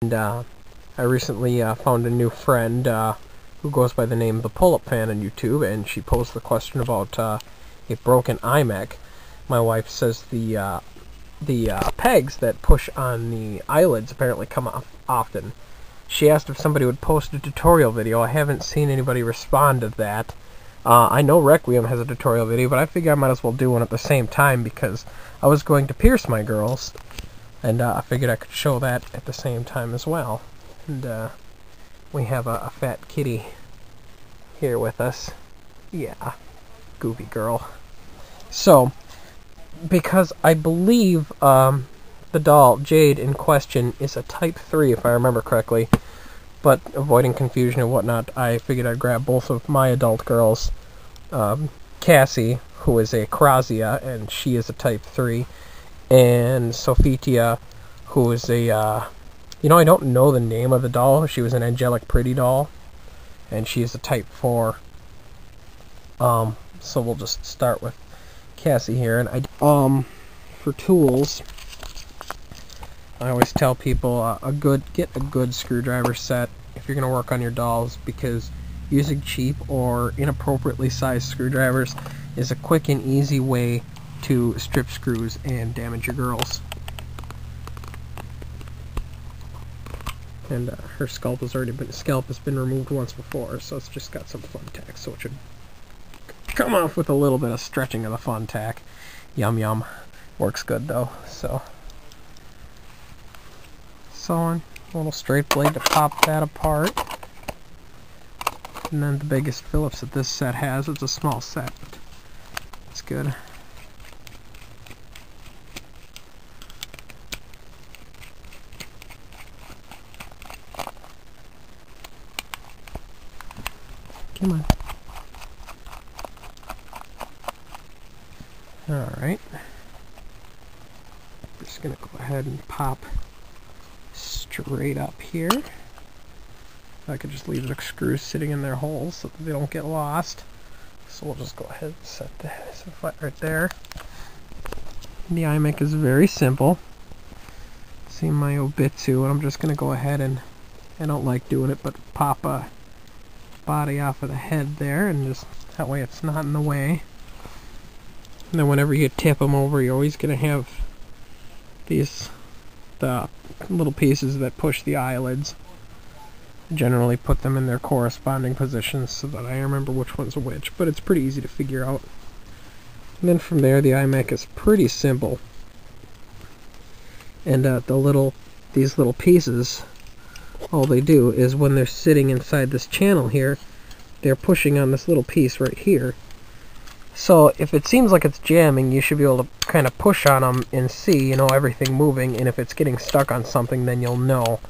And I recently found a new friend who goes by the name of the Pullip fan on YouTube, and she posed the question about a broken Eye-Mech. My wife says the pegs that push on the eyelids apparently come off often. She asked if somebody would post a tutorial video. I haven't seen anybody respond to that. I know Requiem has a tutorial video, but I figure I might as well do one at the same time because I was going to pierce my girls, and I figured I could show that at the same time as well. And we have a fat kitty here with us. Yeah, goofy girl. So, because I believe the doll, Jade, in question is a type 3, if I remember correctly, but avoiding confusion and whatnot, I figured I'd grab both of my adult girls, Cassie, who is a Krazia, and she is a type 3, and Sophitia, who is a, I don't know the name of the doll. She was an angelic pretty doll, and she is a type 4. So we'll just start with Cassie here, and for tools, I always tell people get a good screwdriver set if you're going to work on your dolls, because using cheap or inappropriately sized screwdrivers is a quick and easy way to strip screws and damage your girls. And her scalp has been removed once before, so it's just got some fun tack, so it should come off with a little bit of stretching of the fun tack. Yum yum. Works good though. So a little straight blade to pop that apart. And then the biggest Phillips that this set has, it's a small set, but it's good. Come on. Alright. Just gonna go ahead and pop straight up here. I could just leave the screws sitting in their holes so that they don't get lost. So we'll just go ahead and set that flat right there. The Eye-Mech is very simple. See my Obitsu, and I'm just gonna go ahead and, I don't like doing it, but pop a body off of the head there, and just that way it's not in the way. And then whenever you tip them over, you're always gonna have the little pieces that push the eyelids. Generally put them in their corresponding positions so that I remember which one's which, but it's pretty easy to figure out. And then from there, the Eye-Mech is pretty simple. And these little pieces, all they do is when they're sitting inside this channel here, they're pushing on this little piece right here. So if it seems like it's jamming, you should be able to kind of push on them and see, everything moving, and if it's getting stuck on something, then you'll know.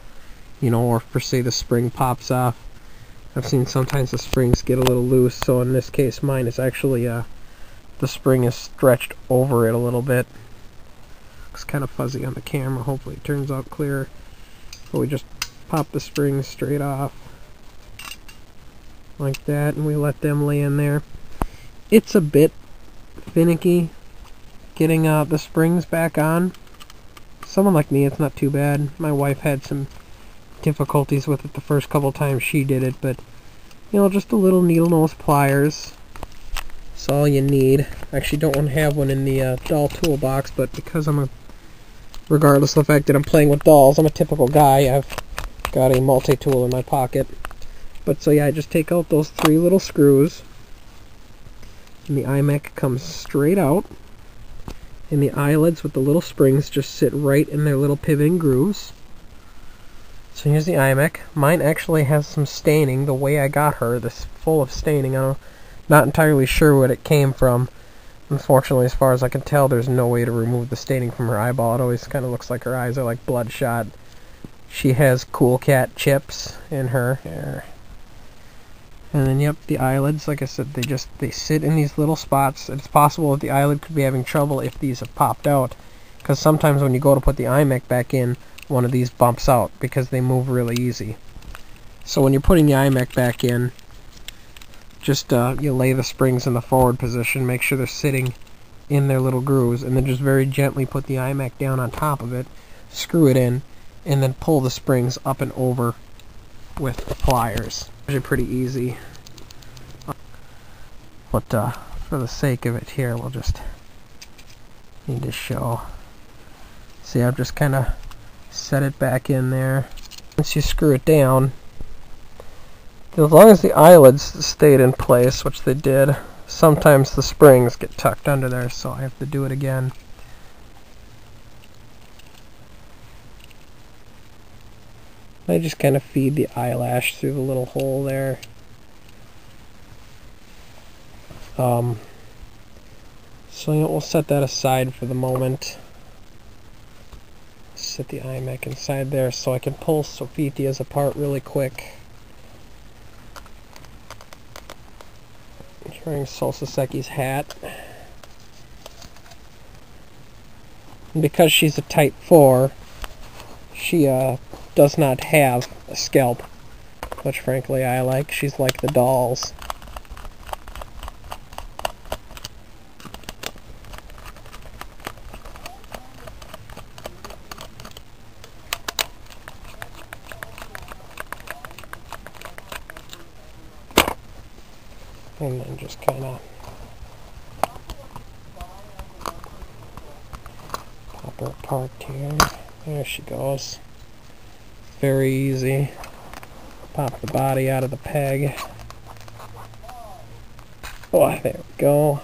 Or if, per se, the spring pops off. I've seen sometimes the springs get a little loose, so in this case mine is actually, the spring is stretched over it a little bit. Looks kind of fuzzy on the camera, hopefully it turns out clear. But we just pop the springs straight off, like that, and we let them lay in there. It's a bit finicky getting the springs back on. Someone like me, it's not too bad. My wife had some difficulties with it the first couple times she did it, but just a little needle nose pliers. That's all you need. I actually don't want to have one in the doll toolbox, but because regardless of the fact that I'm playing with dolls, I'm a typical guy. I've got a multi-tool in my pocket. But so yeah, I just take out those 3 little screws, and the Eye-Mech comes straight out, and the eyelids with the little springs just sit right in their little pivoting grooves. So here's the Eye-Mech. Mine actually has some staining. The way I got her, this full of staining. I'm not entirely sure what it came from. Unfortunately, as far as I can tell, there's no way to remove the staining from her eyeball. It always kind of looks like her eyes are like bloodshot. She has Cool Cat chips in her. And then, yep, the eyelids, like I said, they sit in these little spots. It's possible that the eyelid could be having trouble if these have popped out, because sometimes when you go to put the Eye-Mech back in, one of these bumps out because they move really easy. So when you're putting the Eye-Mech back in, just you lay the springs in the forward position, make sure they're sitting in their little grooves, and then just very gently put the Eye-Mech down on top of it, screw it in, and then pull the springs up and over with the pliers. Actually pretty easy. But for the sake of it here, we'll just need to show. See, I've just kind of set it back in there. Once you screw it down, as long as the eyelids stayed in place, which they did, sometimes the springs get tucked under there, so I have to do it again. I just kind of feed the eyelash through the little hole there. So we'll set that aside for the moment. Set the Eye-Mech inside there so I can pull Sophistia's apart really quick. She's wearing Solsaseki's hat. And because she's a Type 4, she does not have a scalp, which frankly I like. She's like the dolls. And then just kind of pop her apart here. There she goes. Very easy. Pop the body out of the peg. Oh, there we go.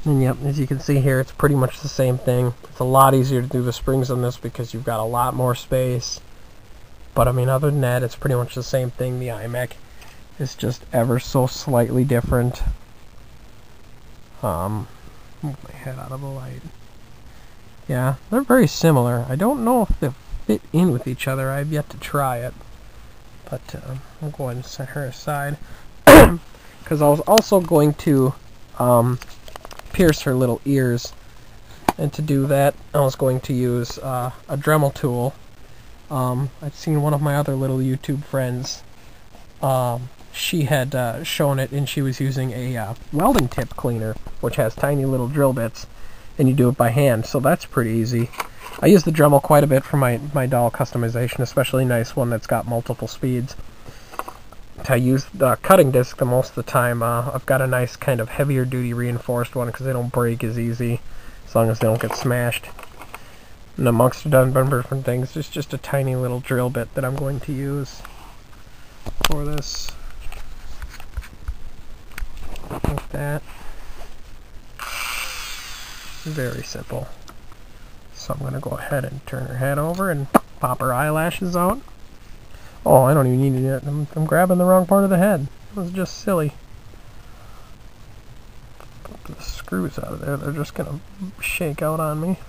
And yep, as you can see here, it's pretty much the same thing. It's a lot easier to do the springs on this because you've got a lot more space. But I mean, other than that, it's pretty much the same thing. The Eye-Mech is just ever so slightly different. Move my head out of the light. Yeah, they're very similar. I don't know if they fit in with each other. I've yet to try it. But I'll go ahead and set her aside. Because I was also going to pierce her little ears. And to do that, I was going to use a Dremel tool. I'd seen one of my other little YouTube friends. She had shown it, and she was using a welding tip cleaner, which has tiny little drill bits, and you do it by hand, so that's pretty easy. I use the Dremel quite a bit for my doll customization, especially a nice one that's got multiple speeds. I use the cutting disc the most of the time. I've got a nice kind of heavier duty reinforced one because they don't break as easy, as long as they don't get smashed. And amongst a number of different things, there's just a tiny little drill bit that I'm going to use for this. Like that. Very simple. So I'm going to go ahead and turn her head over and pop her eyelashes out. Oh, I don't even need it. I'm grabbing the wrong part of the head. It was just silly. Put the screws out of there. They're just going to shake out on me.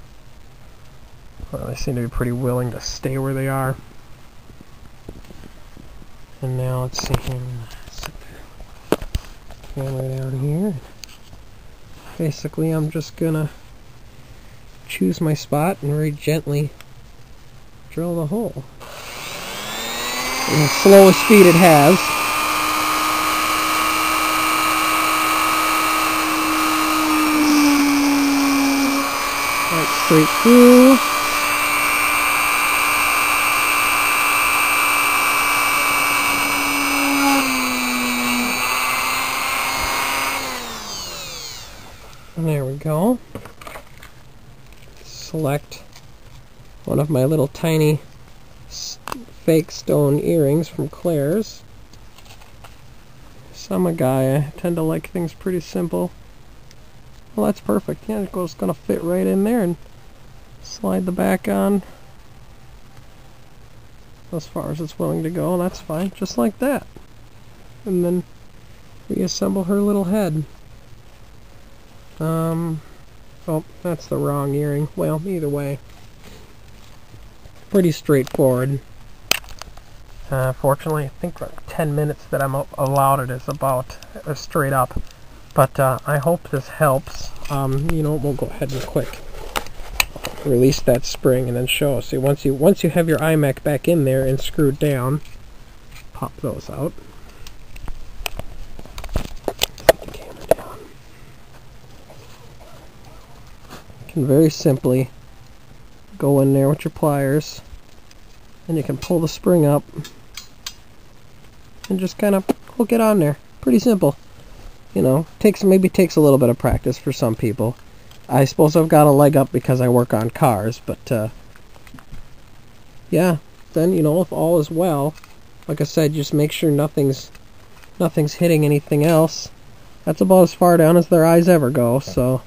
Well, they seem to be pretty willing to stay where they are. And now let's see here. Set the camera down here. Basically, I'm just gonna choose my spot and very gently drill the hole. And the slowest speed it has. Right straight through. And there we go. Select one of my little tiny fake stone earrings from Claire's. So I'm a guy, I tend to like things pretty simple. Well, that's perfect. Yeah, it's going to fit right in there and slide the back on as far as it's willing to go. That's fine, just like that. And then reassemble her little head. Oh, that's the wrong earring. Well, either way. Pretty straightforward. Fortunately, I think like 10 minutes that I'm allowed it is about straight up. But I hope this helps. You know, we'll go ahead and quick release that spring and then show. See, once you have your Eye-Mech back in there and screwed down, pop those out. and very simply go in there with your pliers, and you can pull the spring up and just kind of hook it on there. Pretty simple. You know, maybe takes a little bit of practice for some people. I suppose I've got a leg up because I work on cars, but yeah, then, you know, if all is well, like I said, just make sure nothing's hitting anything else. That's about as far down as their eyes ever go, so